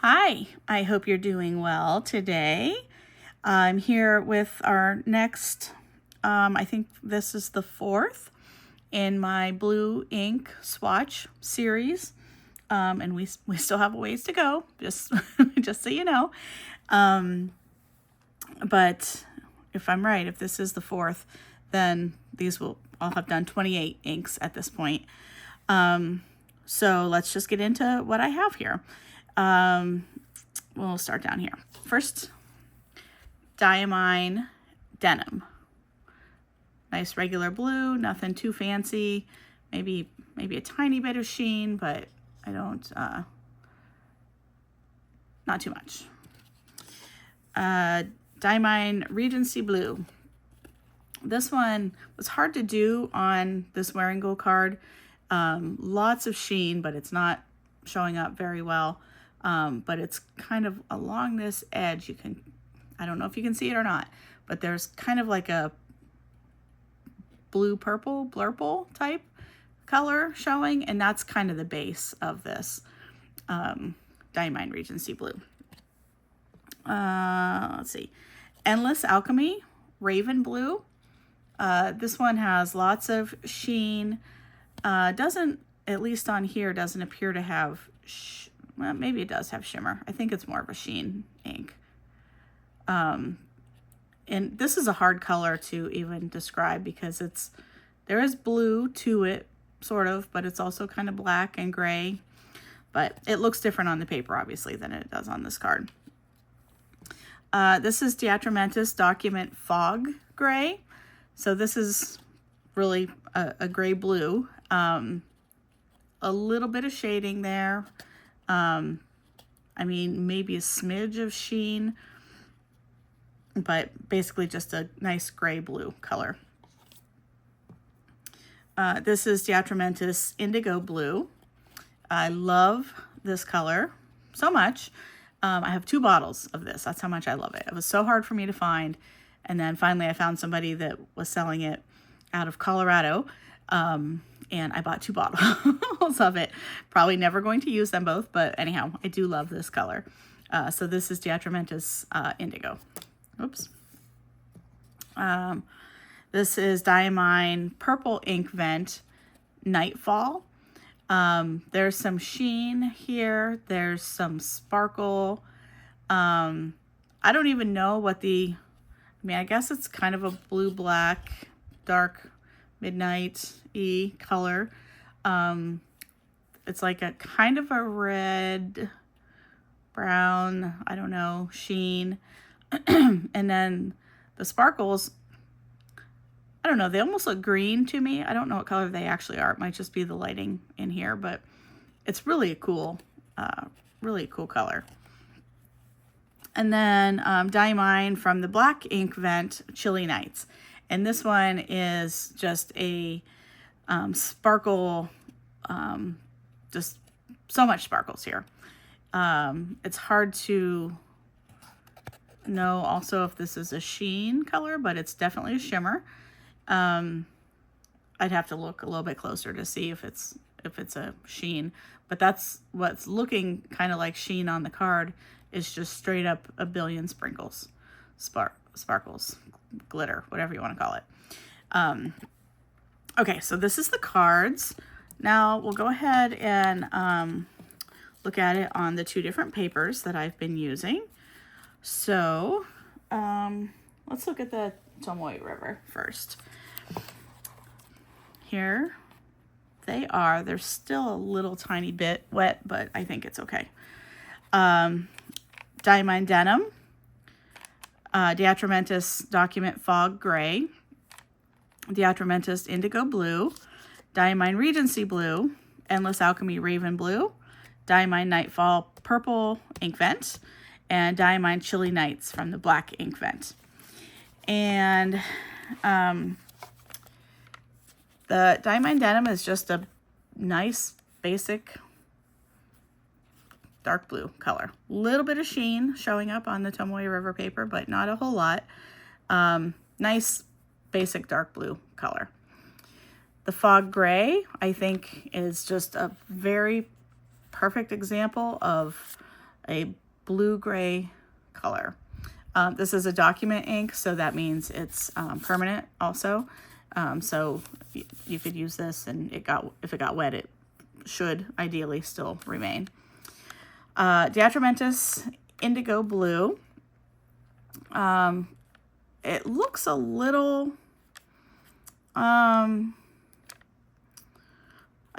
Hi, I hope you're doing well today. I'm here with our next, I think this is the fourth in my blue ink swatch series. And we still have a ways to go, just, just so you know. But if I'm right, if this is the fourth, then I'll have done 28 inks at this point. So let's just get into what I have here. We'll start down here. First, Diamine Denim. Nice regular blue, nothing too fancy. Maybe a tiny bit of sheen, but I don't, not too much. Diamine Regency Blue. This one was hard to do on this Wearing Gold card. Lots of sheen, but it's not showing up very well. But it's kind of along this edge. I don't know if you can see it or not, but there's kind of like a blue-purple, blurple type color showing, and that's kind of the base of this Diamine Regency Blue. Let's see. Endless Alchemy Raven Blue. This one has lots of sheen. Doesn't, at least on here, doesn't appear to have, well, maybe it does have shimmer. I think it's more of a sheen ink. And this is a hard color to even describe because there is blue to it, sort of, but it's also kind of black and gray. But it looks different on the paper, obviously, than it does on this card. This is Diatramentis Document Fog Gray. So this is really a gray blue. A little bit of shading there. I mean, maybe a smidge of sheen, but basically just a nice gray blue color. This is Diatramentis Indigo Blue. I love this color so much. I have 2 bottles of this. That's how much I love it. It was so hard for me to find. And then finally I found somebody that was selling it out of Colorado. And I bought 2 bottles of it. Probably never going to use them both, but anyhow, I do love this color. So this is Diatramentis Indigo. Oops. This is Diamine Purple Ink Vent Nightfall. There's some sheen here. There's some sparkle. I don't even know what I guess it's kind of a blue-black, dark, midnight-y color. It's like a kind of a red, brown, I don't know, sheen. And then the sparkles, I don't know, they almost look green to me. I don't know what color they actually are. It might just be the lighting in here, but it's really a cool color. And then Diamine from the Black Ink Vent Chilly Nights. And this one is just a sparkle, just so much sparkles here. It's hard to know also if this is a sheen color, but it's definitely a shimmer. I'd have to look a little bit closer to see if it's a sheen, but that's what's looking kind of like sheen on the card is just straight up a billion sprinkles, sparkles, glitter, whatever you want to call it. Okay, so this is the cards. Now we'll go ahead and look at it on the 2 different papers that I've been using. So let's look at the Tomoe River first. Here they are. They're still a little tiny bit wet, but I think it's okay. Diamine Denim, Diatramentis Document Fog Gray, Diatramentis Indigo Blue, Diamine Regency Blue, Endless Alchemy Raven Blue, Diamine Nightfall Purple Ink Vent, and Diamine Chilly Nights from the Black Ink Vent. And the Diamine Denim is just a nice, basic, dark blue color. A little bit of sheen showing up on the Tomoe River paper, but not a whole lot. Nice, basic dark blue color. The Fog Gray, I think, is just a very perfect example of a blue-gray color. This is a document ink, so that means it's permanent also. So you could use this, and if it got wet, it should ideally still remain. Diatramentus Indigo Blue. It looks a little, I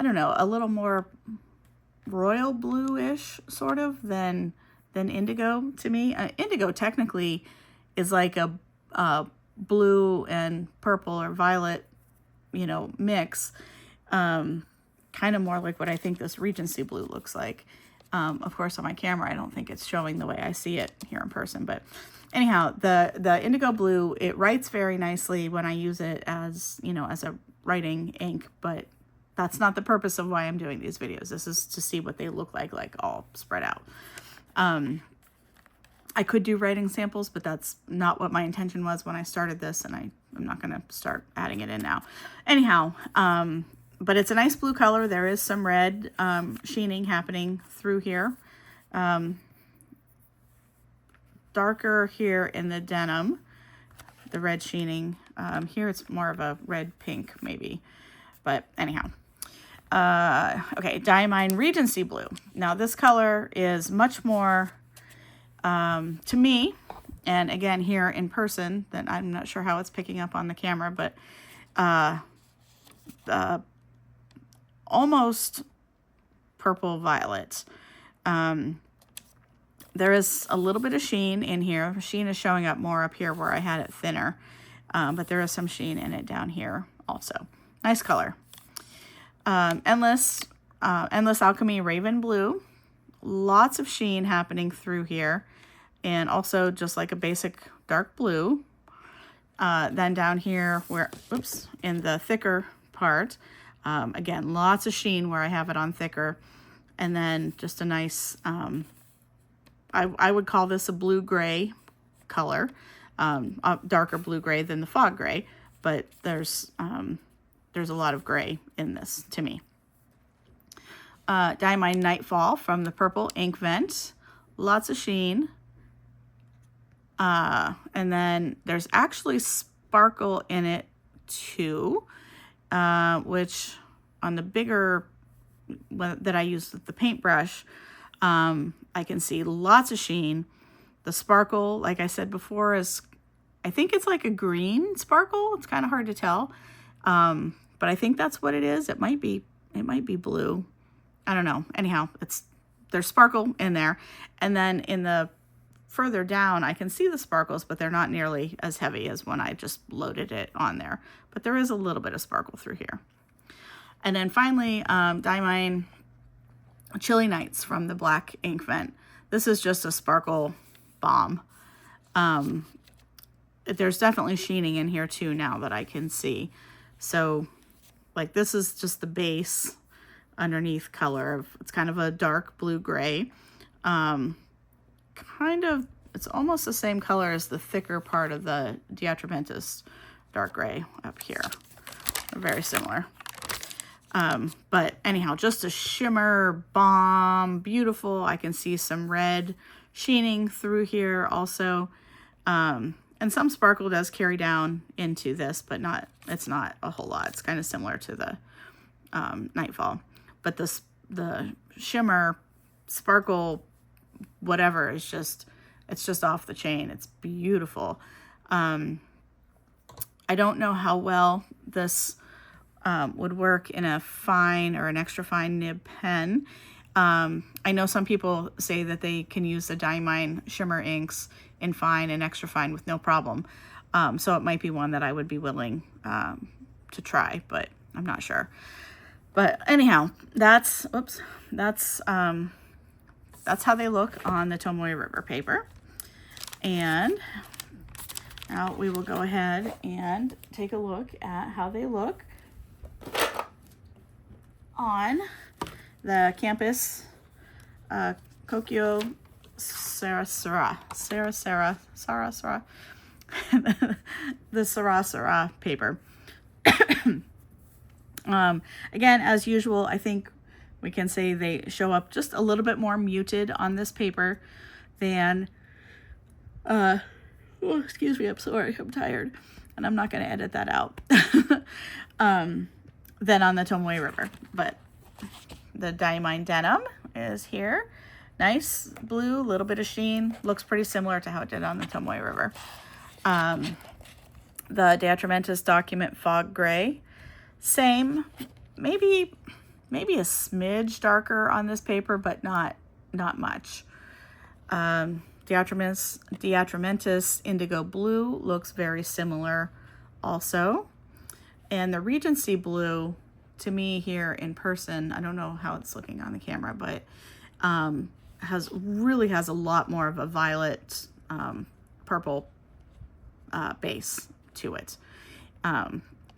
don't know, a little more royal blue-ish sort of than indigo to me. Indigo technically is like a blue and purple or violet, you know, mix. Kind of more like what I think this Regency blue looks like. Of course, on my camera, I don't think it's showing the way I see it here in person. But anyhow, the indigo blue, it writes very nicely when I use it as, you know, as a writing ink. But that's not the purpose of why I'm doing these videos. This is to see what they look like all spread out. I could do writing samples, but that's not what my intention was when I started this, and I'm not going to start adding it in now. Anyhow, but it's a nice blue color. There is some red sheening happening through here. Darker here in the denim, the red sheening. Here it's more of a red-pink maybe, but anyhow. Okay, Diamine Regency Blue. Now this color is much more, to me, and again here in person, that I'm not sure how it's picking up on the camera, but almost purple violet. There is a little bit of sheen in here. Sheen is showing up more up here where I had it thinner, but there is some sheen in it down here also. Nice color. Endless Alchemy Raven Blue. Lots of sheen happening through here, and also just like a basic dark blue. Then down here where, oops, in the thicker part, again, lots of sheen where I have it on thicker, and then just a nice, I would call this a blue-gray color, a darker blue-gray than the fog gray, but there's a lot of gray in this to me. Diamine Nightfall from the Purple Ink Vent. Lots of sheen. And then there's actually sparkle in it too, which on the bigger that I use with the paintbrush, I can see lots of sheen. The sparkle, like I said before, is, I think it's like a green sparkle. It's kind of hard to tell. But I think that's what it is. It might be blue. I don't know. Anyhow, there's sparkle in there. And then in the further down, I can see the sparkles, but they're not nearly as heavy as when I just loaded it on there. But there is a little bit of sparkle through here. And then finally, Diamine Chilly Nights from the Black Ink Vent. This is just a sparkle bomb. There's definitely sheening in here too now that I can see. So like this is just the base underneath color. It's kind of a dark blue-gray. Kind of, it's almost the same color as the thicker part of the Diatramentus dark gray up here. They're very similar. But anyhow, just a shimmer bomb, beautiful. I can see some red sheening through here also. And some sparkle does carry down into this, but it's not a whole lot. It's kind of similar to the Nightfall. But the shimmer, sparkle, whatever, it's just off the chain. It's beautiful. I don't know how well this would work in a fine or an extra fine nib pen. I know some people say that they can use the Diamine shimmer inks in fine and extra fine with no problem. So it might be one that I would be willing to try, but I'm not sure. But anyhow, that's how they look on the Tomoe River paper. And now we will go ahead and take a look at how they look on the Campus Kokyo Sarasara, the Sarasara paper. Again, as usual, I think we can say they show up just a little bit more muted on this paper than, oh, excuse me, I'm sorry, I'm tired, and I'm not going to edit that out, than on the Tomoe River. But the Diamine Denim is here. Nice blue, a little bit of sheen. Looks pretty similar to how it did on the Tomoe River. The Diatramentis Document Fog Gray, same, maybe a smidge darker on this paper, but not much. Diatramentis Indigo Blue looks very similar also. And the Regency Blue, to me here in person, I don't know how it's looking on the camera, but really has a lot more of a violet purple base to it.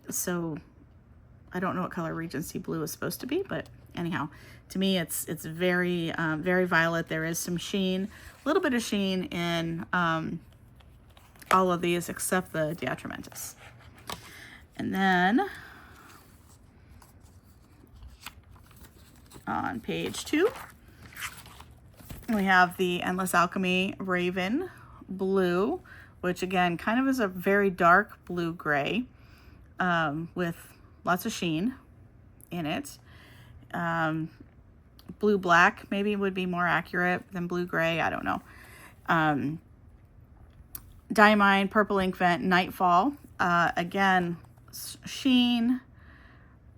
So I don't know what color Regency Blue is supposed to be, but anyhow, to me it's very very violet. There is some sheen, a little bit of sheen in all of these except the Diatramentis. And then on page 2, we have the Endless Alchemy Raven Blue, which again kind of is a very dark blue-gray with lots of sheen in it. Blue-black maybe would be more accurate than blue-gray, I don't know. Diamine Purple Ink Vent Nightfall, again, sheen,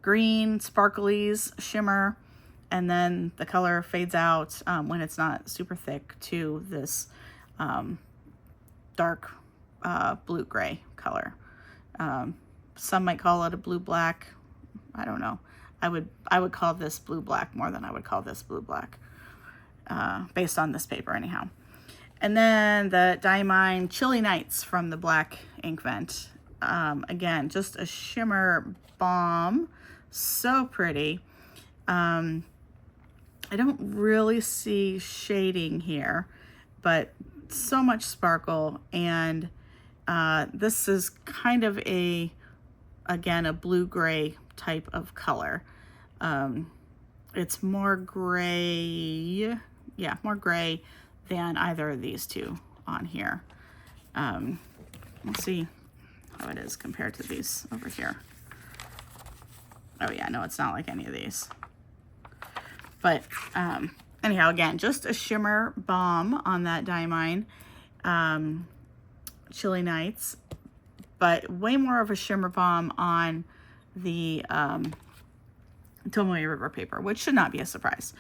green, sparklies, shimmer, and then the color fades out when it's not super thick to this dark blue-gray color. Some might call it a blue-black. I don't know. I would call this blue-black more than I would call this blue-black, based on this paper anyhow. And then the Diamine Chilly Nights from the Black Ink Vent. Again, just a shimmer bomb. So pretty. I don't really see shading here, but so much sparkle, and this is kind of again a blue-gray type of color. It's more gray, yeah, more gray than either of these two on here. Let's see how it is compared to these over here. Oh yeah, no, it's not like any of these. But anyhow, again, just a shimmer bomb on that Diamine Chilly Nights, but way more of a shimmer bomb on the Tomoe River paper, which should not be a surprise.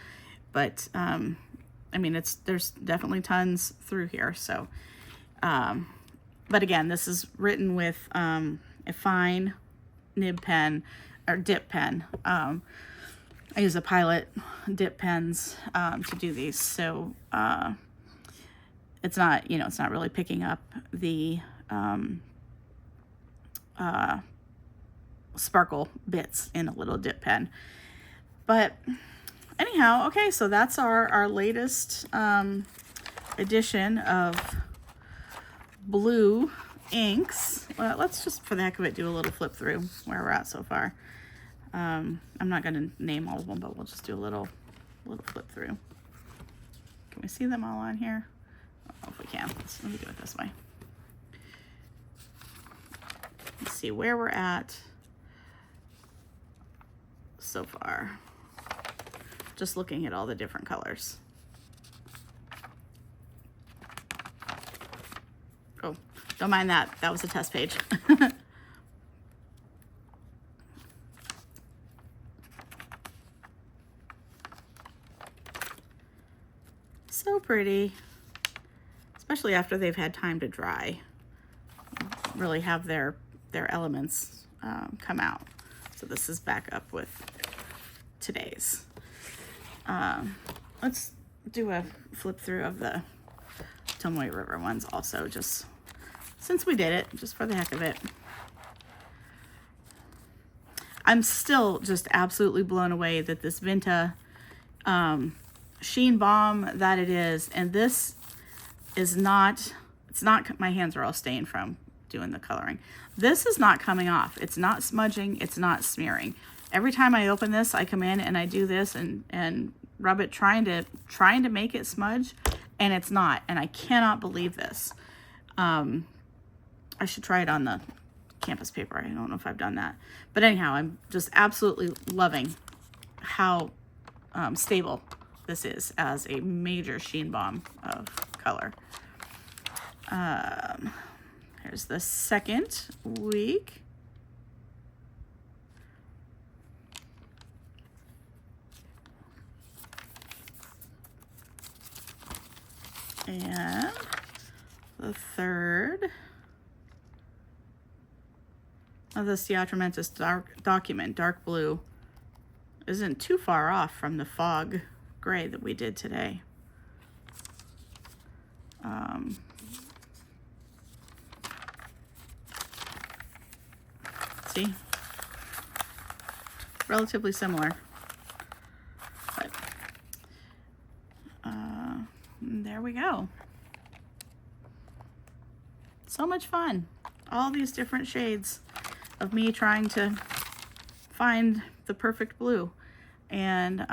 But I mean, there's definitely tons through here. So, but again, this is written with a fine nib pen or dip pen. I use a Pilot dip pens to do these, so it's not, it's not really picking up the sparkle bits in a little dip pen. But anyhow, okay, so that's our latest edition of blue inks. Well, let's just, for the heck of it, do a little flip through where we're at so far. I'm not going to name all of them, but we'll just do a little flip through. Can we see them all on here? I don't know if we can. Let me do it this way. Let's see where we're at so far. Just looking at all the different colors. Oh, don't mind that. That was a test page. So pretty, especially after they've had time to dry. Really have their elements come out. So this is back up with today's. Let's do a flip through of the Tomoe River ones also, just since we did it, just for the heck of it. I'm still just absolutely blown away that this Vinta sheen bomb that it is, and this is not, it's not, my hands are all stained from doing the coloring. This is not coming off. It's not smudging. It's not smearing. every time I open this, I come in and I do this and rub it, trying to make it smudge, and it's not. And I cannot believe this. I should try it on the campus paper. I don't know if I've done that. But anyhow, I'm just absolutely loving how stable this is as a major sheen bomb of color. Here's the second week. And the third of the Theatromentis document, dark blue, isn't too far off from the fog gray that we did today. See? Relatively similar. But there we go. So much fun. All these different shades of me trying to find the perfect blue. And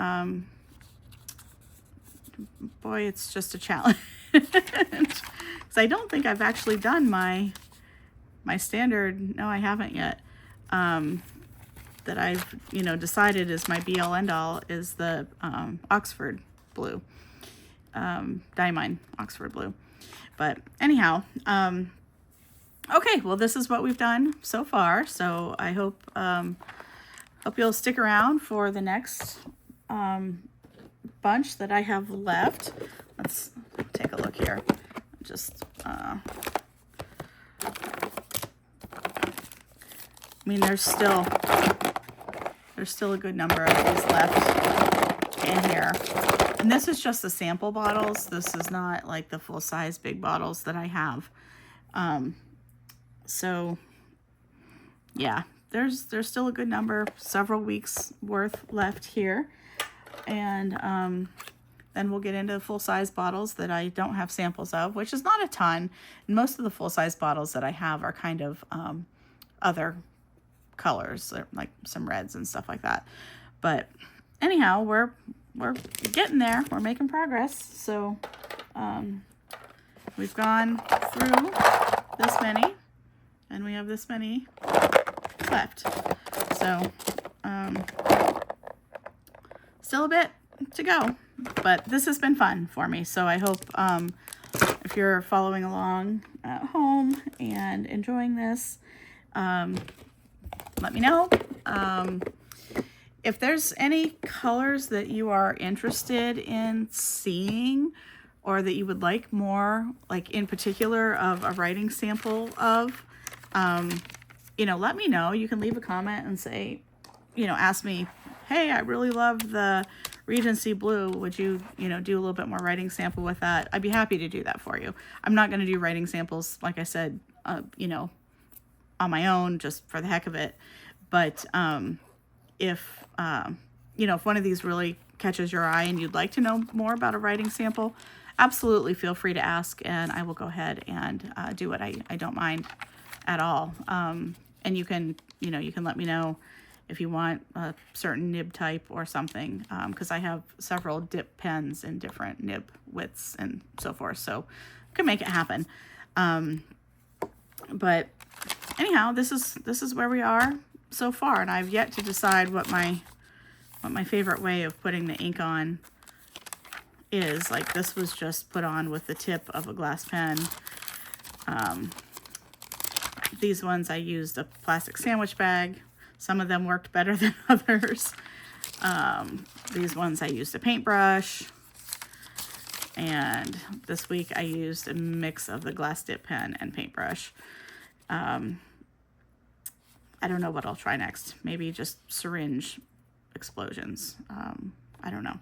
boy, it's just a challenge. Because I don't think I've actually done my standard. No, I haven't yet. That I've decided is my be all end all is the Oxford blue, Diamine Oxford blue. But anyhow, okay, well, this is what we've done so far. So I hope you'll stick around for the next bunch that I have left. Let's take a look here. Just I mean, there's still a good number of these left in here. And this is just the sample bottles. This is not like the full size big bottles that I have. So yeah, there's still a good number, several weeks worth left here. And then we'll get into the full size bottles that I don't have samples of, which is not a ton. And most of the full size bottles that I have are kind of other colors, like some reds and stuff like that. But anyhow, we're getting there. We're making progress. So we've gone through this many, and we have this many left. So still a bit to go, but this has been fun for me. So I hope if you're following along at home and enjoying this, let me know. If there's any colors that you are interested in seeing, or that you would like more, like in particular of a writing sample of, let me know. You can leave a comment and say, ask me, hey, I really love the Regency blue. Would you, do a little bit more writing sample with that? I'd be happy to do that for you. I'm not going to do writing samples, like I said, on my own, just for the heck of it. But if one of these really catches your eye and you'd like to know more about a writing sample, absolutely feel free to ask, and I will go ahead and do it. I don't mind at all. And you can let me know if you want a certain nib type or something, because I have several dip pens in different nib widths and so forth, so I can make it happen. But anyhow, this is where we are so far, and I've yet to decide what my favorite way of putting the ink on is. Like, this was just put on with the tip of a glass pen. These ones I used a plastic sandwich bag. Some of them worked better than others. These ones I used a paintbrush. And this week I used a mix of the glass dip pen and paintbrush. I don't know what I'll try next. Maybe just syringe explosions. I don't know.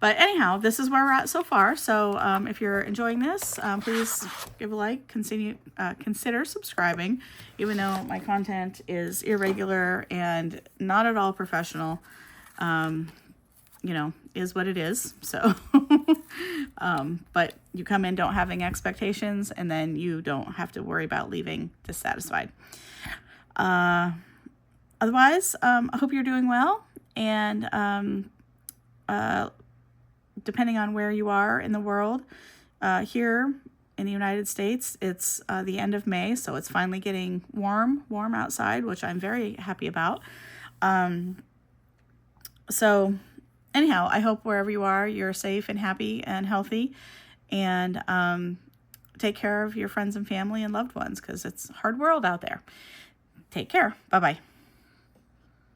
But anyhow, this is where we're at so far. So if you're enjoying this, please give a like, consider subscribing, even though my content is irregular and not at all professional. Is what it is. So, but you come in don't having expectations, and then you don't have to worry about leaving dissatisfied. Otherwise, I hope you're doing well, and depending on where you are in the world, here in the United States, it's the end of May, so it's finally getting warm outside, which I'm very happy about. So anyhow, I hope wherever you are, you're safe and happy and healthy, and take care of your friends and family and loved ones, because it's a hard world out there. Take care. Bye-bye.